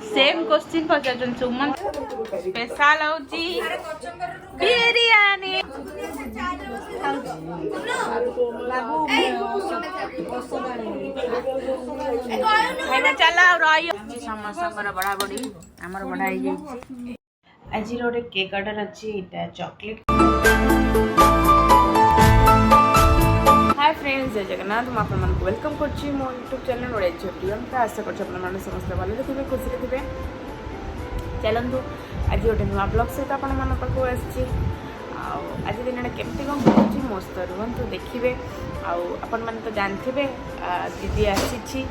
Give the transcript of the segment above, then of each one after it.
Same question पचार सुमन special होची बिरयानी चला समस्त बड़ा बड़ी आमर बड़ा आज गोटे केक ऑर्डर अच्छी चॉकलेट। हाय फ्रेंड्स जय जगन्नाथ मुझे आपको वेलकम करछि मो यूट्यूब चैनल ओडिया झोटी हम तो आशा करछि अपन माने समस्त भले थे खुशी थे चलतु आज गोटे नुआ ब्लॉग सहित आपण मन पाखु आछि आज दिन केमती कौन करुँच मस्त रुहतु देखिए आपण मैंने तो जानते दीदी आसी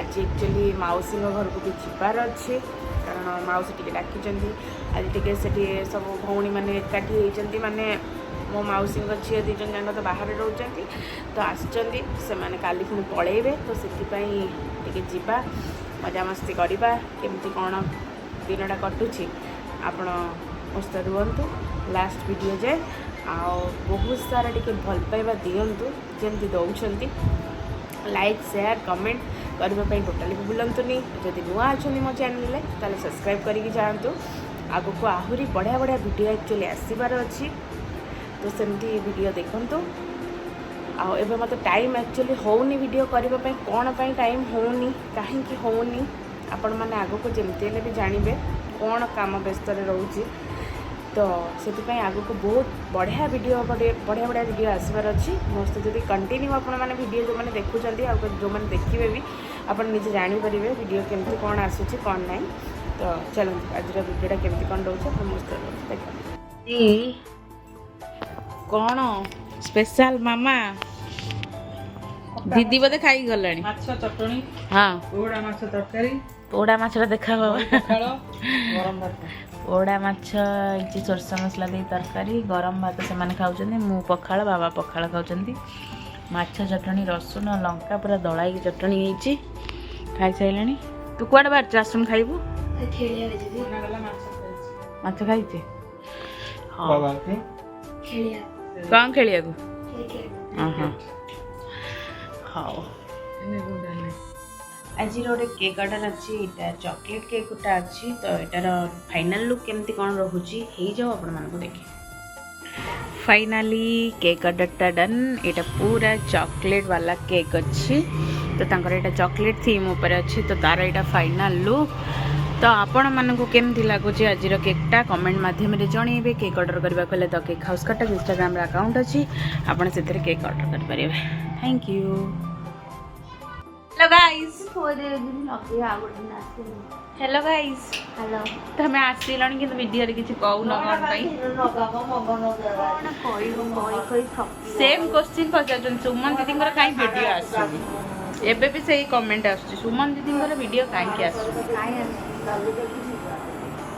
आज एक्चुअली माउसी घर को भी जीवार अच्छे कारण माउसी टी डाकी आज टे सब भौणी मैंने एकाठी होती माने मो मौसी झी दीज जाक तो बाहर रोचे तो आसुँच से काली पुणी पलैबे तो से जावा मजामस्ती करवा केमती कौन दिनटा कटुची आपण मस्त रुहतु लास्ट वीडियो जाए बहुत सारा टे भल पाइबा दिंतु जमी दौरान लाइक शेयर कमेंट करने टोटाली भी बुलांतुनी जदि नुआ अच्छा मो चैनल ताले सब्सक्राइब करके जातु आगु को आहरी बढ़िया बढ़िया वीडियो एक्चुअली आसबार अच्छी तो सेमती वीडियो देखंतु एबे मत टाइम एक्चुअली होनी वीडियो करने कौन टाइम होनी कहीं होनी आपण मैंने आग को जमती भी जानवे कौन काम व्यस्त रोचे तो से आग को बहुत बढ़िया वीडियो बढ़िया बढ़िया वीडियो आसबार अच्छी मस्त जब कंटिन्यू आपण मैंने वीडियो जो मैंने देखुं जो मैंने देखिए भी आप निजे जानीपर वीडियो केमती कौन आसूँ कौन ना तो चलते आज वीडियोटा केमती कौन रोचे मस्त देख कौन स्पेशल मामा दीदी बोधे खाई गला चटनी हाँ पोड़ा माछ तरकारी पोड़ा माछ देखा गरम भात पोड़ा माछ सोरस मसला दे तरकारी गरम भात से खाऊँ मु पखाड़ बाबा पखाड़ खाऊँ माछ चटनी रसुण लंका पूरा दलाई चटनी खाई सारे तू कौड़ बाहर आसुन खाइबू माछ खाई कौन खेलिया हाँ हाँ आज गोटे केक ऑर्डर अच्छी चॉकलेट केक गोटा अच्छी तो यार फाइनल लुक केमती कौन रोचे हो जाओ आपण मानक देखिए फाइनाली केक ऑर्डरटा डन यहाँ पूरा चॉकलेट वाला केक अच्छी तो यहाँ चॉकलेट थीम उपर अच्छी तो तार यहाँ फाइनल लुक तो आपण मानक केमती लगुच आज केकटा कमेंट मध्यम जनइबे केक ऑर्डर करने को the cake house Cuttack Instagram account अच्छी आपड़ से केक ऑर्डर करेंगे thank you hello guys hello guys hello तमें आसिल कि वीडियो किसी कहून सेम क्वेश्चन पचार सुमन दीदी कहीं वीडियो आसुनी एबे भी सही कमेंट आसुची सुमन दीदी वीडियो कहीं आसुनी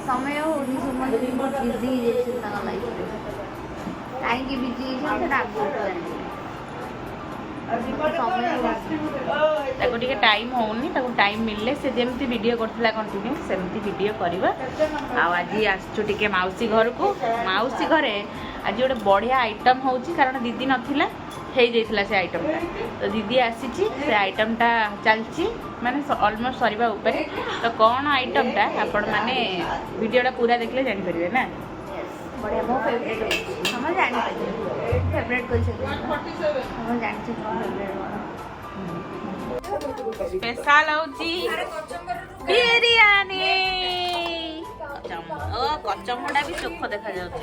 समय होनी सुमन दीदी बिजी कहीं बिजी टाइम होनी टाइम मिलले से जमती वीडियो करथिला कंटिन्यू सेमती वीडियो करवा आज आसचु टिके मौसी घर को मौसी घरे आज गोटे बढ़िया आइटम होची कारण दीदी नथिला हे जाइथिला से आइटमटा तो दीदी आसी से आइटमटा चलची माने ऑलमोस्ट सरीबा ऊपर तो कौन आइटमटा आपण माने वीडियोटा पूरा देखले जानि परिबे ना बढ़िया मो फेवरेट हम जानि फेवरेट कोइ से हम जानि छी फेवरेट स्पेशल होची बिरयानी ओ कचमड़ा भी चोख देखा जाउछ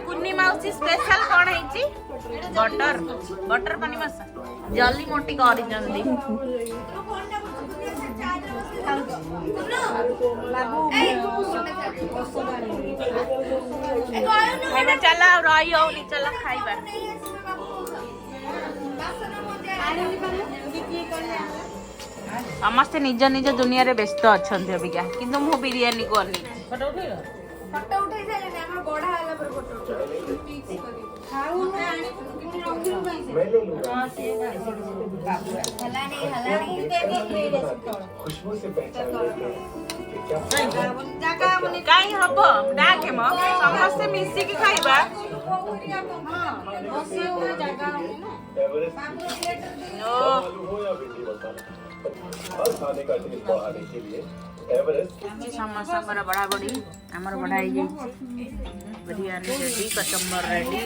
कुन्नी माउसी स्पेशल कौन है बटर बटर पानी मसा जल्दी मोटी करी जल्दी खाइबा चला रही होनी चला खाइबा समस्ते निज निज दुनिया रे व्यस्त अच्छा अबिका किंतु मु बिरयानी करनी फोटो उठाई सारे हमर बड़ा हला पर फोटो उठाई खाऊ ना आनी पुनी रखियो हां से हलानी खुशबू से पहचान काई हबो डाके म समस्ते मिसी की खाइबा हां बसी हो जागा ସମସ୍ତଙ୍କର ବଢ଼ା ବଢ଼ି ଆମର ବଢ଼ା ହେଇଯାଇଛି ବିରିୟାନୀ ରେଡ଼ି କଚମ୍ବର ରେଡ଼ି